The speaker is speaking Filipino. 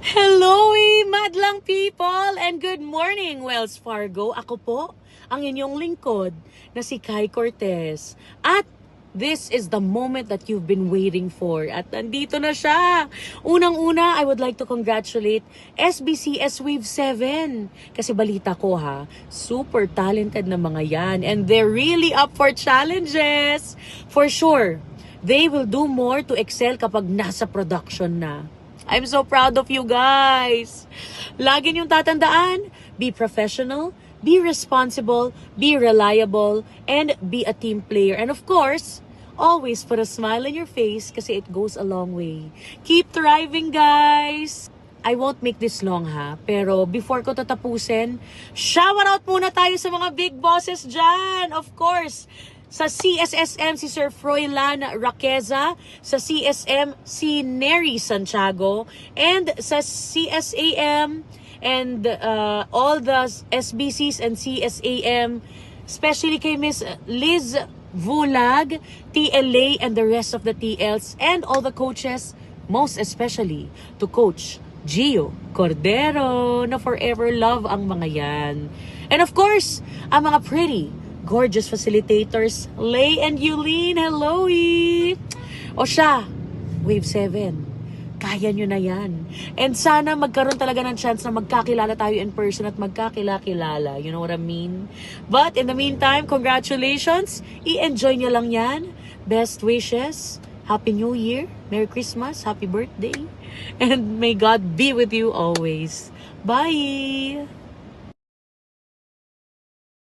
Hello, madlang people, and good morning, Wells Fargo. Ako po, ang inyong lingkod na si Kai Cortez. At this is the moment that you've been waiting for. At nandito na siya. Unang-una, I would like to congratulate SBCS Wave 7. Kasi balita ko super talented na mga yan. And they're really up for challenges. For sure, they will do more to excel kapag nasa production na. I'm so proud of you guys. Lagi niyong tatandaan, be professional, be responsible, be reliable, and be a team player. And of course, always put a smile on your face kasi it goes a long way. Keep thriving, guys! I won't make this long pero before ko tatapusin, shout out muna tayo sa mga big bosses dyan. Of course, sa CSSM, si Sir Froilan Raqueza. Sa CSM, si Neri Santiago. And sa CSAM, and all the SBCs and CSAM, especially kay Miss Liz Vulag, TLA, and the rest of the TLs, and all the coaches, most especially to Coach Gio Cordero, na forever love ang mga yan. And of course, ang mga pretty, gorgeous facilitators, Lay and Yulene. Hello, O siya, Wave 7. Kaya nyo na yan. And sana magkaroon talaga ng chance na magkakilala tayo in person at magkakilala. You know what I mean? But in the meantime, congratulations. I-enjoy nyo lang yan. Best wishes. Happy New Year. Merry Christmas. Happy birthday. And may God be with you always. Bye!